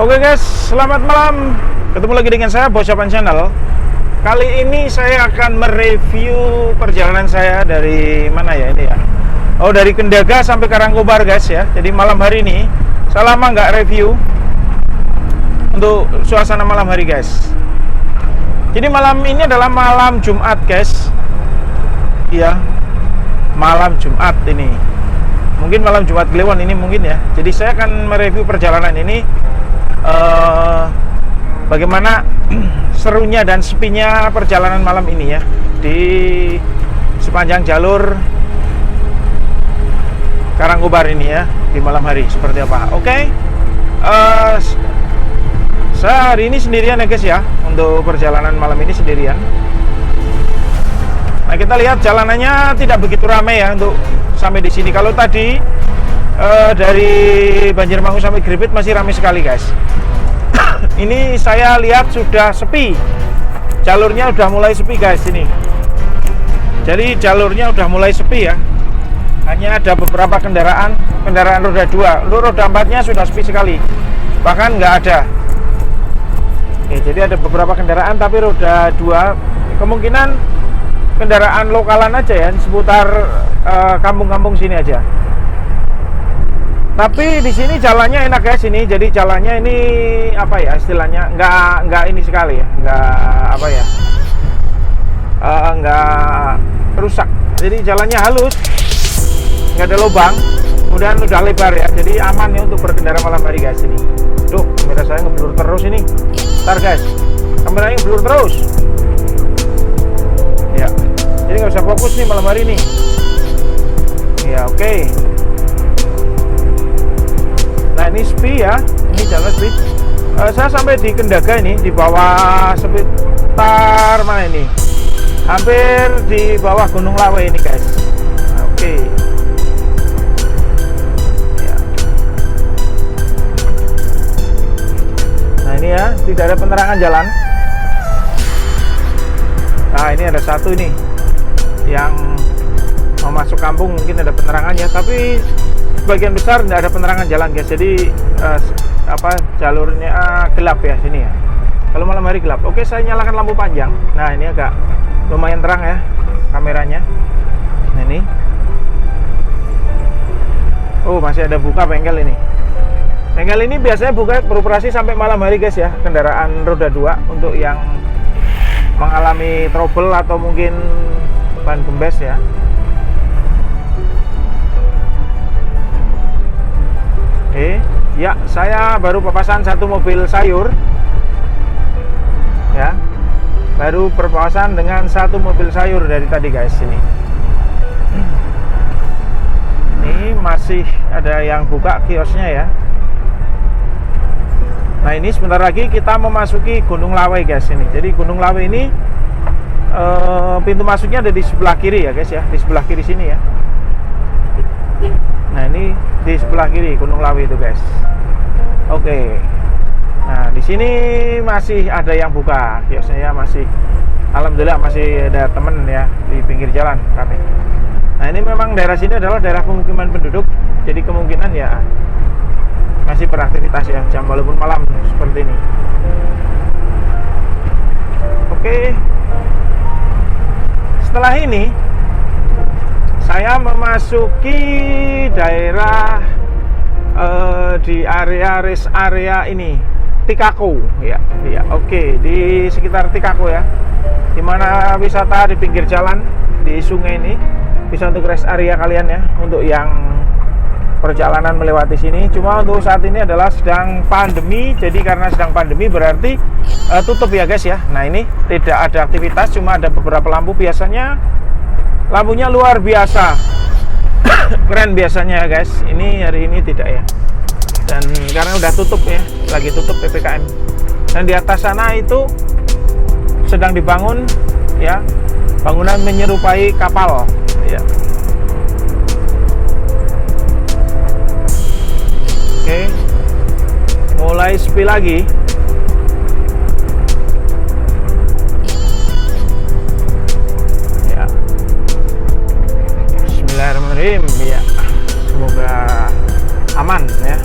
Oke guys, selamat malam. Ketemu lagi dengan saya Bos Japan Channel. Kali ini saya akan mereview perjalanan saya dari mana ya ini ya. Oh, dari Kendaga sampai Karangkobar guys ya. Jadi malam hari ini saya lama nggak review untuk suasana malam hari guys. Jadi malam ini adalah malam Jumat guys. Iya, malam Jumat ini. Mungkin malam Jumat Kliwon ini mungkin ya. Jadi saya akan mereview perjalanan ini. Bagaimana serunya dan sepinya perjalanan malam ini ya di sepanjang jalur Karangkobar ini ya di malam hari seperti apa. Oke. Saya hari ini sendirian ya guys ya, untuk perjalanan malam ini sendirian. Nah, kita lihat jalanannya tidak begitu ramai ya untuk sampai di sini. Kalau tadi dari Banjarmangu sampai Gripit masih ramai sekali guys. Ini saya lihat sudah sepi. Jalurnya udah mulai sepi guys ini. Jadi jalurnya udah mulai sepi ya. Hanya ada beberapa kendaraan roda 2. Untuk roda 4-nya sudah sepi sekali. Bahkan nggak ada. Oke, jadi ada beberapa kendaraan tapi roda 2 kemungkinan kendaraan lokalan aja ya, seputar kampung-kampung sini aja. Tapi di sini jalannya enak guys ini. Jadi jalannya ini apa ya istilahnya, nggak ini sekali ya, nggak apa ya, nggak rusak. Jadi jalannya halus, nggak ada lubang, kemudian udah lebar ya. Jadi aman ya untuk berkendara malam hari guys ini. Duh, kamera saya ngeblur terus ini. Ntar guys, kameranya ngeblur terus. Ya, jadi nggak bisa fokus nih malam hari ini. Ya oke. Nah ini sepi ya, ini jalan sepi. Saya sampai di Kendaga ini, di bawah sekitar mana ini? Hampir di bawah Gunung Lawe ini guys. Oke. Ya. Nah ini ya, tidak ada penerangan jalan. Nah ini ada satu ini yang mau masuk kampung, mungkin ada penerangannya, tapi sebagian besar tidak ada penerangan jalan guys. Jadi jalurnya gelap ya sini ya. Kalau malam hari gelap. Oke, saya nyalakan lampu panjang. Nah ini agak lumayan terang ya kameranya. Nah ini. Oh, masih ada buka bengkel ini. Bengkel ini biasanya buka beroperasi sampai malam hari guys ya. Kendaraan roda 2 untuk yang mengalami trouble atau mungkin ban gembes ya. Ya, saya baru papasan satu mobil sayur. Ya, baru berpapasan dengan satu mobil sayur dari tadi guys ini. Ini masih ada yang buka kiosnya ya. Nah ini sebentar lagi kita memasuki Gunung Lawe guys ini. Jadi Gunung Lawe ini pintu masuknya ada di sebelah kiri ya guys ya, di sebelah kiri sini ya. Nah ini di sebelah kiri Gunung Lawe itu guys. Oke. Nah di sini masih ada yang buka kiosnya ya, masih alhamdulillah masih ada temen ya di pinggir jalan kami. Nah ini memang daerah sini adalah daerah pemukiman penduduk, jadi kemungkinan ya masih beraktivitas ya jam walaupun malam seperti ini. Oke. Setelah ini saya memasuki daerah di rest area ini Tikako ya. Oke, di sekitar Tikako ya, dimana wisata di pinggir jalan di sungai ini bisa untuk rest area kalian ya, untuk yang perjalanan melewati sini. Cuma untuk saat ini adalah sedang pandemi, jadi karena sedang pandemi berarti tutup ya guys ya. Nah ini tidak ada aktivitas, cuma ada beberapa lampu. Biasanya lampunya luar biasa keren biasanya ya guys. Ini hari ini tidak ya, dan karena udah tutup ya, lagi tutup PPKM. Dan di atas sana itu sedang dibangun ya, bangunan menyerupai kapal ya. Oke, mulai sepi lagi. Ya, Bismillahirrahmanirrahim ya. Semoga aman ya.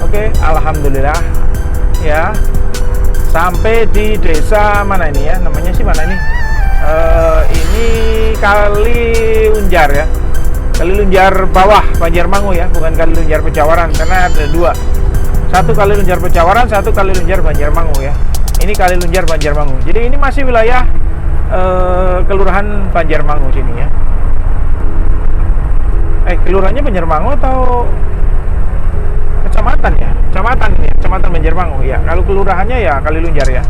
Oke, alhamdulillah ya. Sampai di desa mana ini ya? Namanya sih mana ini? Ini Kali Lunjar ya. Kali Lunjar bawah Banjarmangu ya, bukan Kali Lunjar Pejawaran, karena ada dua. Satu Kali Lunjar Pejawaran, satu Kali Lunjar Banjarmangu ya. Ini Kali Lunjar Banjarmangu. Jadi ini masih wilayah Kelurahan Banjarmangu sini ya. Kelurahannya Banjarmangu atau kecamatan ya? Kecamatan ini, Kecamatan Banjarmangu ya. Kalau kelurahannya ya Kali Lunjar ya.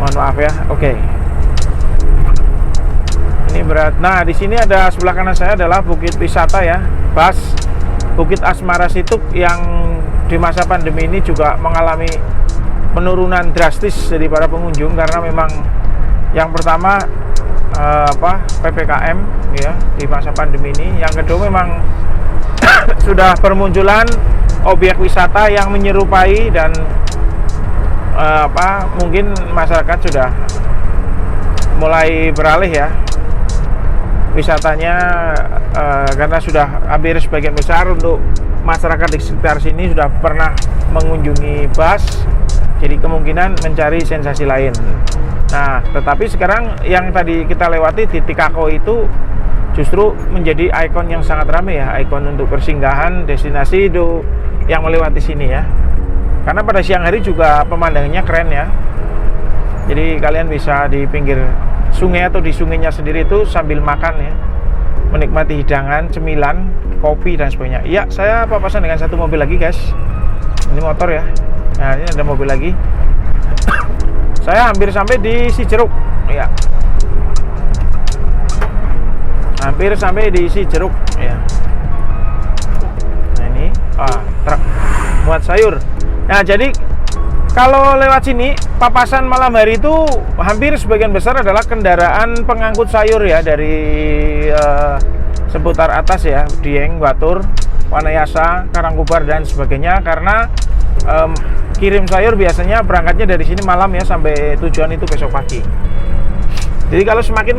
Mohon maaf ya. Oke. Ini berat. Nah, di sini ada sebelah kanan saya adalah bukit wisata ya, Bas Bukit Asmara Situk, yang di masa pandemi ini juga mengalami penurunan drastis dari para pengunjung karena memang yang pertama PPKM ya di masa pandemi ini. Yang kedua memang sudah bermunculan objek wisata yang menyerupai dan mungkin masyarakat sudah mulai beralih ya wisatanya, karena sudah hampir sebagian besar untuk masyarakat di sekitar sini sudah pernah mengunjungi Bas, jadi kemungkinan mencari sensasi lain. Nah, tetapi sekarang yang tadi kita lewati di Tikako itu justru menjadi ikon yang sangat ramai ya, ikon untuk persinggahan destinasi itu yang melewati sini ya. Karena pada siang hari juga pemandangannya keren ya. Jadi kalian bisa di pinggir sungai atau di sungainya sendiri itu sambil makan ya, menikmati hidangan, cemilan, kopi dan sebagainya. Iya, saya papasan dengan satu mobil lagi guys. Ini motor ya. Nah, ini ada mobil lagi. Saya hampir sampai di Cijeruk ya. Hampir sampai di Cijeruk ya. Nah, ini truk muat sayur. Nah, jadi kalau lewat sini, papasan malam hari itu hampir sebagian besar adalah kendaraan pengangkut sayur ya, dari seputar atas ya, Dieng, Batur, Wanayasa, Karangkobar dan sebagainya. Karena kirim sayur biasanya berangkatnya dari sini malam ya, sampai tujuan itu besok pagi. Jadi kalau semakin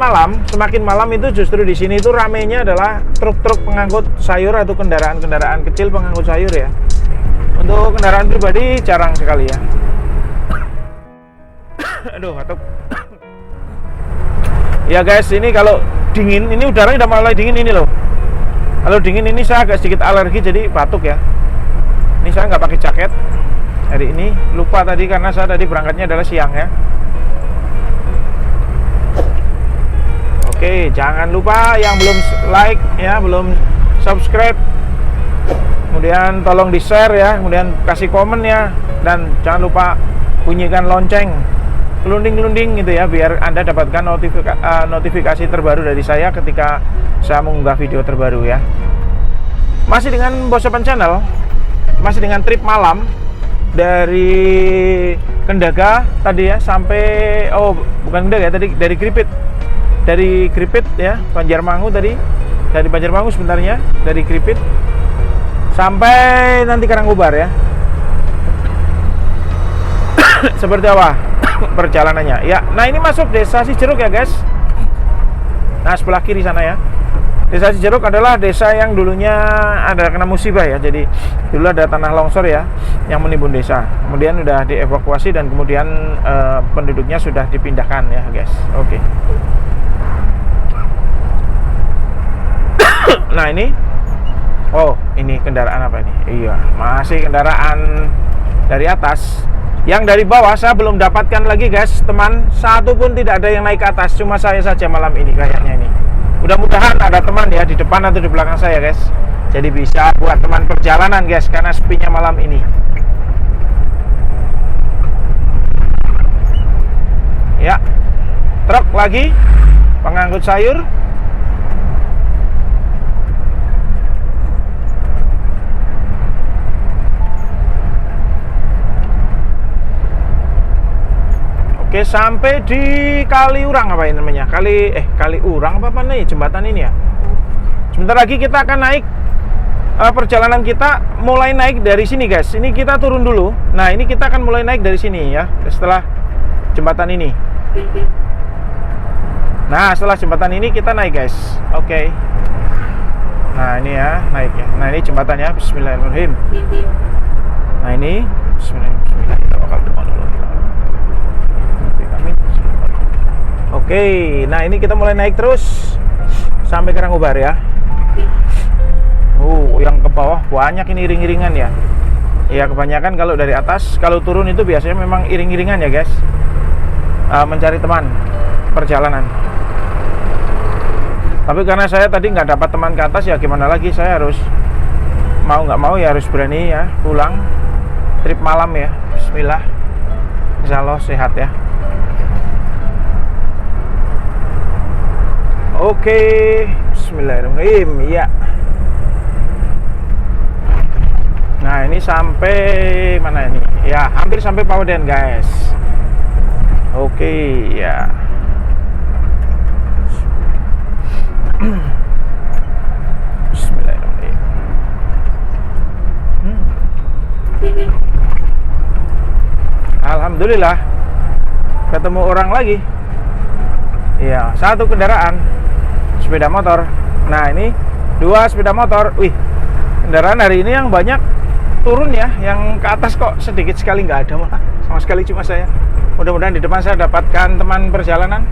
malam itu justru di sini itu ramainya adalah truk-truk pengangkut sayur atau kendaraan-kendaraan kecil pengangkut sayur ya. Untuk kendaraan pribadi jarang sekali ya. Aduh, batuk. Ya guys, ini kalau dingin, ini udaranya udah mulai dingin ini loh. Kalau dingin ini saya agak sedikit alergi, jadi batuk ya. Ini saya nggak pakai jaket hari ini, lupa tadi karena saya tadi berangkatnya adalah siang ya. Oke, jangan lupa yang belum like ya, belum subscribe, kemudian tolong di share ya, kemudian kasih komen ya, dan jangan lupa bunyikan lonceng gelunding-gelunding gitu ya, biar Anda dapatkan notifikasi terbaru dari saya ketika saya mengunggah video terbaru ya. Masih dengan Bosopan Channel, masih dengan trip malam dari Kendaga tadi ya, sampai bukan Kendaga tadi, dari Kripit ya, Banjarmangu tadi, dari Banjarmangu sebenarnya, dari Kripit sampai nanti Karangkobar ya. Seperti apa perjalanannya ya. Nah, ini masuk desa Cijeruk ya guys. Nah, sebelah kiri sana ya, desa Cijeruk adalah desa yang dulunya ada kena musibah ya. Jadi dulu ada tanah longsor ya yang menimbun desa, kemudian sudah dievakuasi dan kemudian penduduknya sudah dipindahkan ya guys. Oke. Nah, ini ini kendaraan apa ini? Iya, masih kendaraan dari atas. Yang dari bawah saya belum dapatkan lagi guys, teman. Satu pun tidak ada yang naik ke atas, cuma saya saja malam ini kayaknya ini. Mudah-mudahan ada teman ya di depan atau di belakang saya guys. Jadi bisa buat teman perjalanan guys, karena sepinya malam ini. Ya, truk lagi pengangkut sayur. Oke, sampai di Kaliurang apa ini namanya? Kaliurang apa nih jembatan ini ya? Sebentar lagi kita akan naik, perjalanan kita mulai naik dari sini guys. Ini kita turun dulu. Nah, ini kita akan mulai naik dari sini ya, setelah jembatan ini. Nah, setelah jembatan ini kita naik guys. Oke. Nah, ini ya naik ya. Nah, ini jembatannya. Bismillahirrahmanirrahim. Nah ini oke, nah ini kita mulai naik terus sampai ke Rangubar ya. Yang ke bawah banyak ini iring-iringan ya. Ya kebanyakan kalau dari atas, kalau turun itu biasanya memang iring-iringan ya guys. Mencari teman perjalanan. Tapi karena saya tadi nggak dapat teman ke atas ya gimana lagi, saya harus mau nggak mau ya harus berani ya pulang. Trip malam ya, bismillah, insya Allah sehat ya. Oke, bismillahirrahmanirrahim. Iya. Nah ini sampai mana ini? Ya hampir sampai Paweden guys. Oke ya. Bismillahirrahmanirrahim. Alhamdulillah ketemu orang lagi. Iya, satu kendaraan sepeda motor. Nah ini 2 sepeda motor. Wih, kendaraan hari ini yang banyak turun ya. Yang ke atas kok sedikit sekali, nggak ada malah sama sekali, cuma saya. Mudah-mudahan di depan saya dapatkan teman perjalanan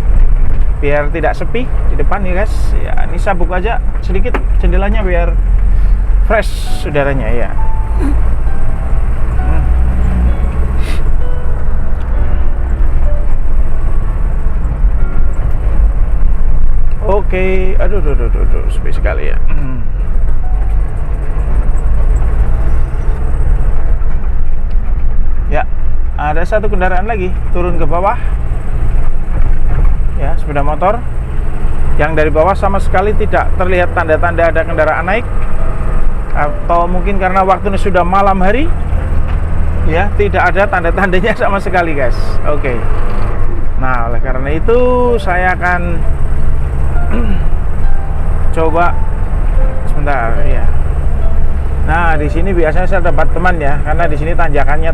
biar tidak sepi di depan ya guys. Ya ini sabuk aja sedikit jendelanya biar fresh udaranya ya. Oke, aduh, sepi sekali ya. Ya, ada satu kendaraan lagi turun ke bawah. Ya, sepeda motor. Yang dari bawah sama sekali tidak terlihat tanda-tanda ada kendaraan naik. Atau mungkin karena waktunya sudah malam hari. Ya, tidak ada tanda-tandanya sama sekali, guys. Oke. Nah, oleh karena itu saya akan coba sebentar ya. Nah di sini biasanya saya dapat teman ya, karena di sini tanjakannya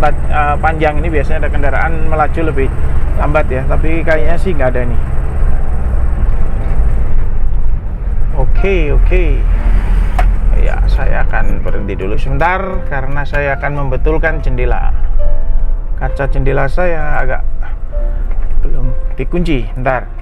panjang, ini biasanya ada kendaraan melaju lebih lambat ya, tapi kayaknya sih nggak ada nih. Oke. Ya saya akan berhenti dulu sebentar karena saya akan membetulkan jendela. Kaca jendela saya agak belum dikunci, bentar.